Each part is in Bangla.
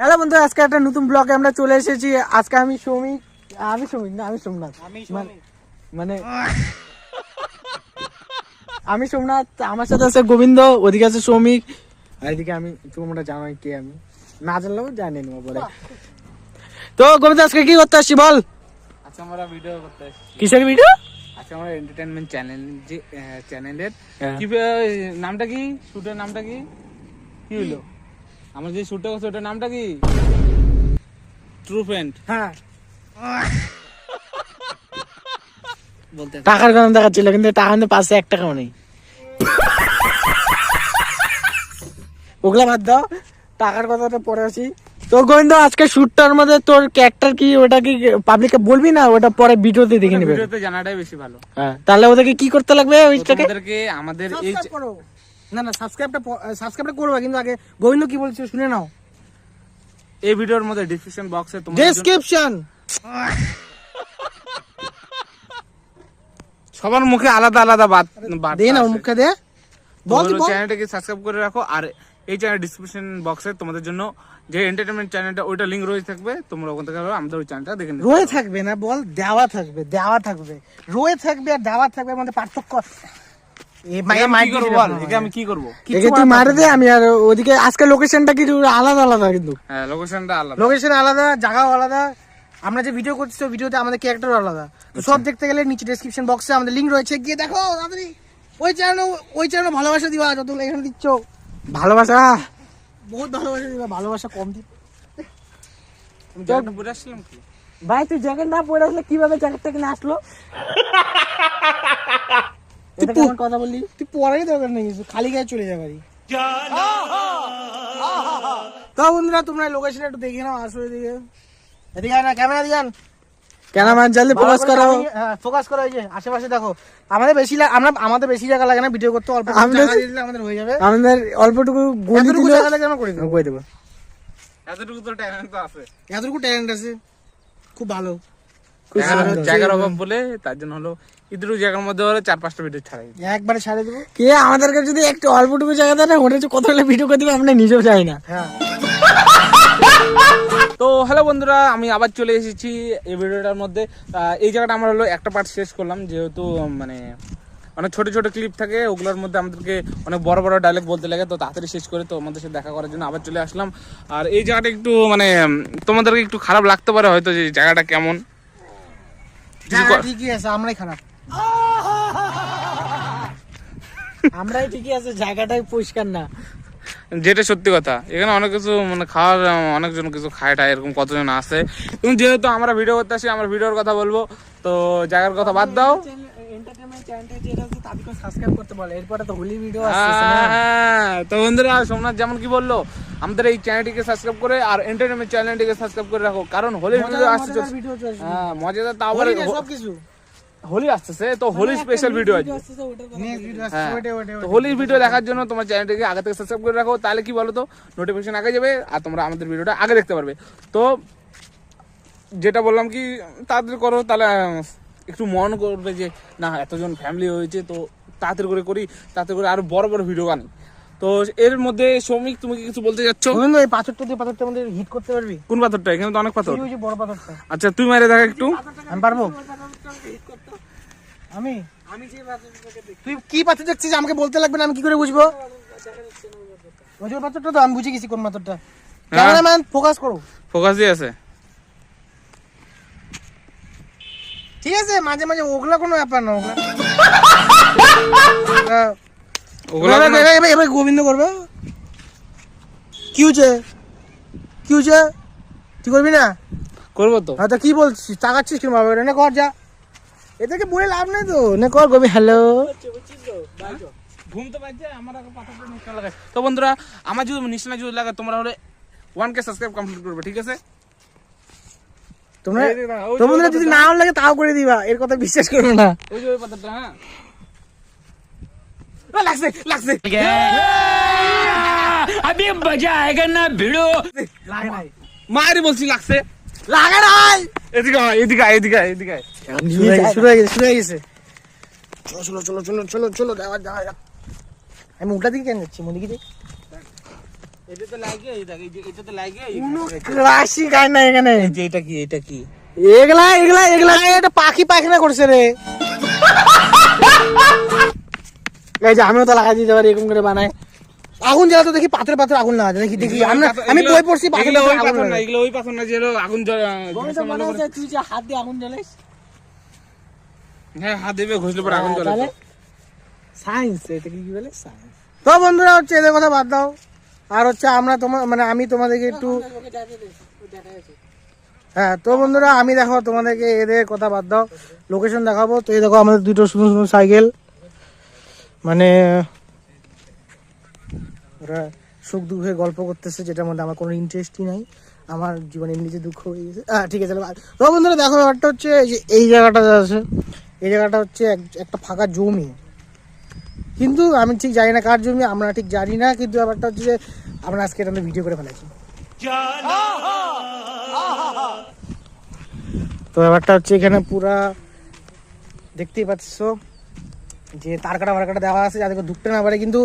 হ্যালো বন্ধু, আজকে একটা নতুন ব্লগে আমরা চলে এসেছি। আজকে আমি সোমনাথ আমি সোমনাথ, আমার সাথে আছে গোবিন্দ, ওদিকে আছে শ্রমিক, আর এদিকে আমি। তোমরা জানোই কে আমি, না জানলেও জানি নেবো পরে। তো গোবিন্দ, আজকে কি করতে আসছি বল? আজকে আমরা ভিডিও করতে আসছি। কিসের ভিডিও? আজকে আমরা এন্টারটেইনমেন্ট চ্যানেলের কি নামটা কি, শুটের নামটা কি কি হলো? আমরা যে শুটটা করছি ওটার নামটা কি? True friend. হ্যাঁ, বলতে টাকার কারণ দেখাচ্ছিল, কিন্তু টাকা কিন্তু পাশে 1 টাকাও নেই। ওগুলা বাদ দাও, টাকার কথাটা পরে আসি। তো গোবিন্দ, আজকে শুটটার মধ্যে তোর ক্যারেক্টার কি, ওটা কি পাবলিককে বলবি না? ওটা পরে ভিডিওতে দেখে নেবে। ভিডিওতে জানাটাই বেশি ভালো। হ্যাঁ, তাহলে ওদেরকে কি করতে লাগবে? ওইটাকে ওদেরকে আমাদের এই না সাবস্ক্রাইবটা করবে, কিন্তু আগে গোবিন্দ কি বলছে শুনে নাও। এই ভিডিওর মধ্যে ডেসক্রিপশন বক্সে তোমার ডেসক্রিপশন সবার মুখে আলাদা আলাদা দে না, মুখে দে, বল তুই বল। চ্যানেলটাকে সাবস্ক্রাইব করে রাখো। আর এই চ্যানেল ডেসক্রিপশন বক্সে তোমাদের জন্য যে এন্টারটেইনমেন্ট চ্যানেলটা, ওইটা লিংক রয়েছে থাকবে, তোমরা ওখান থেকে আমাদের ওই চ্যানেলটা দেখে নিতে পারো। রয়ে থাকবে না, বল দেওয়া থাকবে রয়ে থাকবে আর দেওয়া থাকবে, আমাদের পার্থক্য। আমি কি করবো? একে তুই মারে দে, আমি আর ওদিকে আজকে লোকেশনটা কি আলাদা আলাদা, কিন্তু হ্যাঁ, লোকেশনটা আলাদা, লোকেশন আলাদা, জায়গাও আলাদা। আমরা যে ভিডিও করছি তো ভিডিওতে আমাদের ক্যারেক্টার আলাদা। তো সব দেখতে গেলে নিচে ডেসক্রিপশন বক্সে আমাদের লিংক রয়েছে, গিয়ে দেখো তাড়াতাড়ি। ওই চ্যানেল ভালোবাসা দিবা, যতগুলো এখানে দিচ্ছ ভালোবাসা, বহুত ভালোবাসা দিবা, ভালোবাসা কম দিবা। জ্যাকেটটা পরে আসছিলাম কি ভাই? তুই জ্যাকেট না পরে আসলে কিভাবে জ্যাকেটটা কিনে আসলো? এটা কেমন কথা বললি? তুই পরেই দরকার নেই, খালি গায়ে চলে যা বাড়ি। তো বন্ধুরা, তোমরা লোকেশন একটু দেখে নাও, আসো এদিকে। এদিকে না, ক্যামেরা দিয়ান, ক্যামেরা জলদি ফোকাস করো। হ্যাঁ, ফোকাস করো। এই যে আশেপাশে দেখো, আমাদের বেশি জায়গা লাগে না ভিডিও করতে, অল্প জায়গা দিলে আমাদের হয়ে যাবে। আমাদের অল্পটুকু গলি দিলে জায়গা লাগে, আমরা করে দেব। এতটুকু তো ট্যালেন্ট আছে, এতটুকু ট্যালেন্ট আছে, খুব ভালো। জায়গার অভাব বলে তার জন্য হলো ইদরু জায়গার মধ্যে হলো 4-5টা ভিডিও ছাড়াই একবারে ছাড়ে দেবো। কে আমাদেরকে যদি একটু অল্পটুকু জায়গা দেয় না, ওটা কতগুলো ভিডিও করে দেবে আমরা নিজেও চাই না। হ্যাঁ। তো হ্যালো বন্ধুরা, আমি আবার চলে এসেছি এই ভিডিওটার মধ্যে। এই জায়গাটা আমরা হলো একটা পার্ট শেষ করলাম, যেহেতু মানে অনেক ছোট ছোট ক্লিপ থাকে, ওগুলোর মধ্যে আমাদেরকে অনেক বড় বড় ডায়লগ বলতে লাগে। তো তাড়াতাড়ি শেষ করে তো আমাদের সাথে দেখা করার জন্য আবার চলে আসলাম। আর এই জায়গাটা একটু মানে তোমাদেরকে একটু খারাপ লাগতে পারে হয়তো, যে জায়গাটা কেমন। ঠিকই আছে, আমরাই খারাপ, আমরাই ঠিকই আছে, জায়গাটাই পরিষ্কার না, যেটা সত্যি কথা। এখানে অনেক কিছু মানে খাওয়ার, অনেকজন কিছু খায় টায়, এরকম কতজন আছে। এবং যেহেতু আমরা ভিডিও করতে আসি, আমরা ভিডিওর কথা বলবো, তো জায়গার কথা বাদ দাও। তো বন্ধুরা, সোমনাথ যেমন কি বললো, আমাদের এই চ্যানেলটিকে সাবস্ক্রাইব করে আর এন্টারটেইনমেন্ট চ্যানেলটিকে সাবস্ক্রাইব করে রাখো, কারণ হোলির ভিডিও আসছে। হ্যাঁ, মজাদার। তাও আবার সবকিছু হোলি আসতেছে, তো হোলি স্পেশাল ভিডিও আছে। তো হোলির ভিডিও দেখার জন্য তোমার চ্যানেলটিকে আগে থেকে সাবস্ক্রাইব করে রাখো, তাহলে কি বলো তো, নোটিফিকেশন আগে যাবে আর তোমরা আমাদের ভিডিওটা আগে দেখতে পারবে। তো যেটা বললাম কি, তাড়াতাড়ি করো, তাহলে একটু মন করবে যে না, এতজন ফ্যামিলি হয়েছে, তো তাড়াতাড়ি করে করি, তাড়াতাড়ি করে আরো বড় বড় ভিডিও বানাই। তো এর মধ্যে শ্রমিক, তুমি কি কিছু বলতে যাচ্ছ? এই পাথরটা আমাদের হিট করতে পারবি? কোন পাথরটা? এখানে তো অনেক পাথর। বড় পাথরটা। আচ্ছা, তুই মারে দেখা একটু। আমি পারবো? তুই কি পাথর দেখছিস? আমাকে বলতে লাগবে না, আমি কি করে বুঝবো? ওই পাথরটা তো আমি বুঝে গেছি কোন পাথরটা। ক্যামেরাম্যান ফোকাস করো। ফোকাস দিয়ে আছে, ঠিক আছে। মাঝে মাঝে ওগুলা কোনো ব্যাপার না, এবার গোবিন্দ করবে। কি হচ্ছে? তুই করবি না? করবো তো। হ্যাঁ, তো কি বলছিস? তাকাচ্ছিস কি বাবা? না কর, যা, এদেরকে বলে লাভ নেই তো, না কর গোবি। হ্যালো, ঘুম তো পাচ্ছে আমার, পাথরটা নিচে লাগাই। তো বন্ধুরা, আমার যদি নিচে যদি লাগে, তোমরা হলে 1K সাবস্ক্রাইব কমপ্লিট করবে, ঠিক আছে? তোমরা যদি নাও লাগে তাও করে দিবা, এর কথা বিশ্বাস করো না। ওই যে ওই পাথরটা, হ্যাঁ লাগছে। अभी मजा आएगा ना भिड़ो। লাগে নাই, মারি বলছি, লাগছে। লাগে নাই। এদিকে শুরু হয়ে গেছে। চলো, আমি উল্টা দিকে কেন যাচ্ছি? মনে কি রাশি গায় না এখানে। এটা কি এগুলা এটা পাখি পায়খানা করছে রে। এই যে আমিও তো লাগাই দিতে পারি, এরকম করে বানায়। আগুন জ্বালা তো দেখি পাথর আগুন লাগা যায়, দেখি আমি বই পড়ছি পাথর আগুন না, এগুলো ওই পাথর না যে আগুন তুই যে হাত দিয়ে আগুন জ্বালাইস। হ্যাঁ, হাত দেবে ঘষলে পরে আগুন জ্বলে। সায়েন্স, এটা কি বলে সায়েন্স। তো বন্ধুরা হচ্ছে এদের কথা বাদ দাও, আর হচ্ছে আমরা আমি তোমাদেরকে একটু, হ্যাঁ তো বন্ধুরা আমি দেখো তোমাদেরকে এদের কথা বাদ দাও, লোকেশন দেখাবো। তো এই দেখো আমাদের দুটো সুন্দর সুন্দর সাইকেল, মানে ওরা সুখ দুঃখে গল্প করতেছে, যেটার মধ্যে আমার কোনো ইন্টারেস্টই নাই। আমার জীবনে এমনিতে দুঃখ হয়ে গেছে। ঠিক আছে, তো বন্ধুরা দেখো ব্যাপারটা হচ্ছে যে এই জায়গাটা আছে, এই জায়গাটা হচ্ছে একটা ফাঁকা জমি, কিন্তু আমি ঠিক জানি না কার জমি, আমরা ঠিক জানি না, কিন্তু ব্যাপারটা হচ্ছে যে আমরা আজকে এটা ভিডিও করে ফেলেছি। তো ব্যাপারটা হচ্ছে এখানে পুরা দেখতেই পাচ্ছ যে তার কাটা দেওয়া আছে যাদেরকে ঢুকতে না পারে, কিন্তু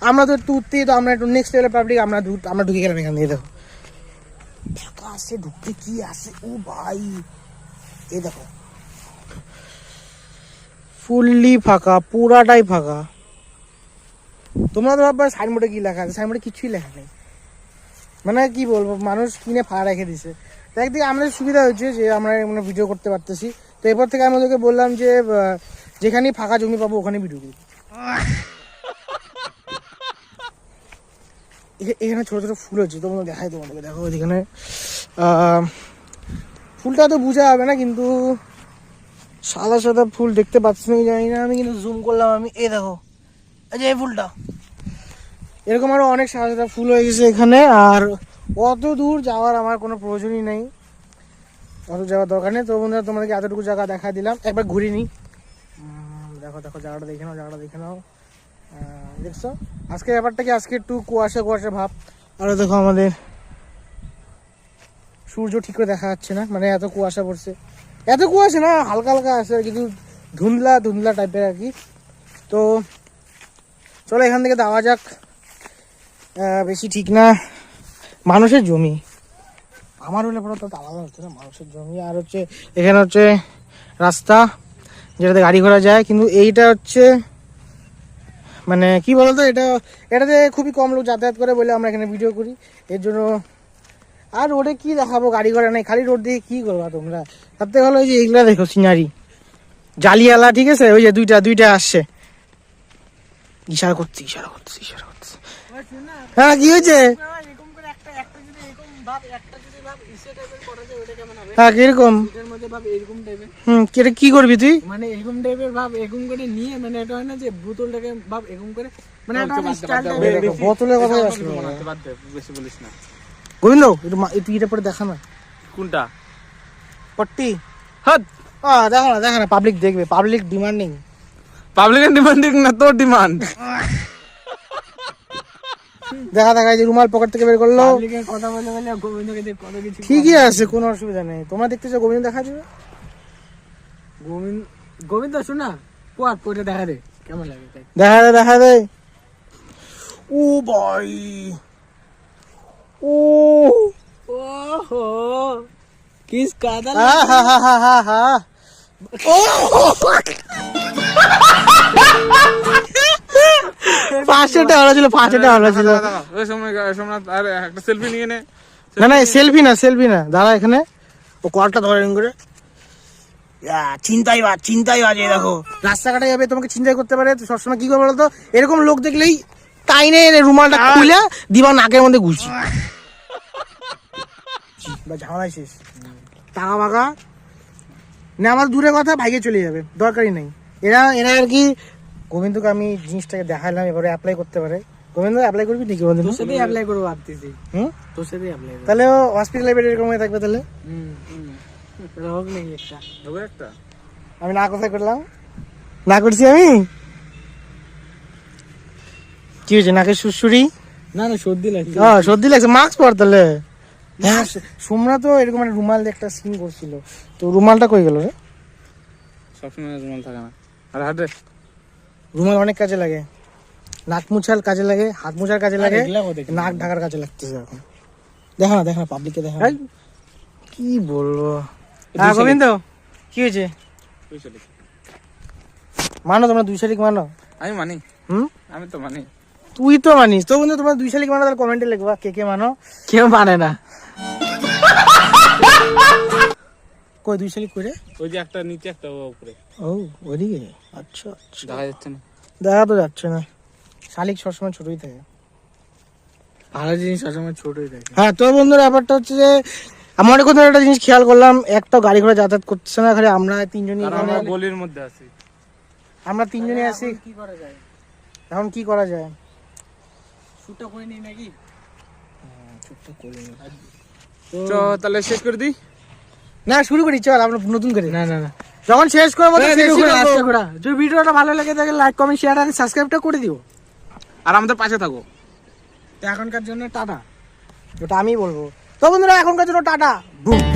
আমরা তো একটু উঠতেই, তো আমরা একটু নেক্সট লেভেলের পাবলিক, আমরা ঢুকে গেলাম এখান দিয়ে। দেখো ফাঁকা আছে, ঢুকতে কি আছে, ও ভাই এই দেখো ফুললি ফাঁকা, পুরাটাই ফাঁকা। তোমরা তো ভাববে সাইনবোর্ডে কি লেখা আছে, সাইনবোর্ডে কিছুই লেখা নেই, মানে কি বলবো, মানুষ কিনে ফাঁকা রেখে দিছে। তো একদিকে আমাদের সুবিধা হয়েছে যে আমরা ভিডিও করতে পারতেছি। তো এরপর থেকে আমি ওদেরকে বললাম যে যেখানেই ফাঁকা জমি পাবো ওখানে ভিডিও করি। এখানে ছোট ছোট ফুল হচ্ছে, তোমরা দেখাই তোমাদেরকে, দেখো এখানে ফুলটা তো বোঝা যাবে না, কিন্তু সাদা সাদা ফুল দেখতে পাচ্ছি না জানি না, আমি কিন্তু জুম করলাম, আমি এই দেখো এই যে এই ফুলটা, এরকম আরো অনেক সাদা সাদা ফুল হয়ে গেছে এখানে। আর অত দূর যাওয়ার আমার কোনো প্রয়োজনই নেই, অত যাওয়ার দরকার নেই। তো বন্ধুরা তোমাদেরকে এতটুকু জায়গা দেখা দিলাম, একবার ঘুরে নিই। দেখো জায়গাটা দেখে নাও, দেখছো আজকে ব্যাপারটা কি, আজকে একটু কুয়াশা ভাব। আর দেখো আমাদের সূর্য ঠিক করে দেখা যাচ্ছে না, মানে এত কুয়াশা পড়ছে, এত কুয়াশা না, হালকা হালকা আছে কিন্তু ধুন্দলা টাইপের আর কি। তো চলো এখান থেকে যাওয়া যাক, বেশি ঠিক না, মানুষের জমি, আমার হলে পরে তো আলাদা হচ্ছে না, মানুষের জমি। আর হচ্ছে এখানে হচ্ছে রাস্তা যেটাতে গাড়ি ঘোড়া যায়, কিন্তু এইটা হচ্ছে মানে কি বলতো, এটাতে খুবই কম লোক যাতায়াত করে বলে আমরা এখানে ভিডিও করি, এর জন্য। আর রোডে কি দেখাবো, গাড়ি ঘোড়া নেই, খালি রোড দিয়ে কি করবা তোমরা, তার থেকে ভালো ওই যে এইগুলা দেখো সিনারি, জালিয়ালা, ঠিক আছে, ওই যে দুইটা আসছে, ইশারা করছি। হ্যাঁ কি হয়েছে, হ্যাঁ কিরকম, কি করবি তুই, মানে এরকম টাইপের ভাব, এরকম করে নিয়ে, মানে এটা হয় না যে বোতলটাকে ভাব এরকম করে, মানে বোতলের কথা আসলো। বেশি বলিস না গোবিন্দ, একটু এটা পরে দেখা না, কোনটা পট্টি, হাত দেখা না, পাবলিক দেখবে, পাবলিক ডিমান্ডিং, পাবলিকের ডিমান্ডিং না তোর ডিমান্ড। দেখা এই যে রুমাল পকেট থেকে বের করলো, কথা বলে গোবিন্দকে দিয়ে কত কিছু, ঠিকই আছে, কোনো অসুবিধা নেই। তোমরা দেখতে চাও গোবিন্দ দেখা যাবে, গোবিন্দ শোনা পরে দেখা দে কেমন লাগে, তাই দেখা দে। ও ভাই, ও ওহো কিস কাদা, হা ও পাঁচটা ভালো ছিল, একটা সেলফি নিয়ে নে। না সেলফি না দাঁড়া, এখানে ও কলটা ধরে করে চিন্তাই বাজে। দেখো রাস্তাঘাটে যাবে, তোমাকে চিন্তাই করতে পারে, তো সবসময় কি করবে বলতো, এরকম লোক দেখলেই তাই নেই রুমালটা খুলে দিবা নাকের মধ্যে ঘুষি, ঝামেলা শেষ, টাকা বাগা না, আমার দূরে কথা, ভাইকে চলে যাবে, দরকারই নেই। এরা আর কি, গোবিন্দকে আমি জিনিসটাকে দেখালাম, এবারে অ্যাপ্লাই করতে পারে। গোবিন্দ অ্যাপ্লাই করবি নাকি? তোর সাথেই অ্যাপ্লাই করবো ভাবতেছি, তোর সাথেই অ্যাপ্লাই করবো, তাহলে ও হসপিটালে বেড এরকম হয়ে থাকবে, তাহলে হোক নাকি একটা, আমি না কোথায় করলাম, না করছি আমি, কি হয়েছে নাকের সুরসুরি, না সর্দি লাগছে, সর্দি লাগছে, মাস্ক পর তাহলে। হ্যাঁ সোমরা তো এরকম একটা রুমাল দিয়ে একটা সিন করছিল, তো রুমালটা কই গেল রে? সবসময় রুমাল থাকে না, আর হাতে রুমাল অনেক কাজে লাগে। নাক মুছার কাজে লাগে, হাত মুছার কাজে লাগে, এগুলাও দেখি। নাক ঢাকার কাজে লাগতেছে এখন। দেখো না পাবলিককে দেখো না। কি বলবো। হ্যাঁ গোবিন্দ কি হয়েছে? মানো তোমরা 2 শালিক মানো? আমি মানি, হুম আমি তো মানি। তুই তো মানিস তো বন্ধু, তোমরা 2 শালিক মানো তাহলে কমেন্টে লিখবা কে মানো। কেউ মানে না। কই 2 শালিক করে? ওই যে একটা নিচে একটা উপরে ও ওইদিকে। আচ্ছা দেখা যাচ্ছে না। দেখা তো যাচ্ছে না। শালিক সবসময় ছোটই থাকে। ভালো জিনিস সবসময় ছোটই থাকে। হ্যাঁ তো বন্ধুরা ব্যাপারটা হচ্ছে যে আমার এখন একটা জিনিস খেয়াল করলাম, একটা গাড়ি ঘোড়া যাতায়াত করছে না, খালি আমরা 3জনই কারণ আমরা গলির মধ্যে আছি। আমরা 3জনই আছি। কি করা যায়? এখন কি করা যায়? শুটটা করে নিই নাকি? চ তাহলে শেষ করে দিই। না শুরু করি, চল আমরা নতুন করে। না যখন শেষ করবো তো শেষই করবো। আস্তে করে। যদি ভিডিওটা ভালো লাগে তাহলে লাইক কমেন্ট শেয়ার আর সাবস্ক্রাইবটা করে দিও। আর আমাদের পাশে থাকো। তো এখনকার জন্য টাটা। ওটা আমি বলবো। তো বন্ধুরা এখনকার জন্য টাটা। বুম।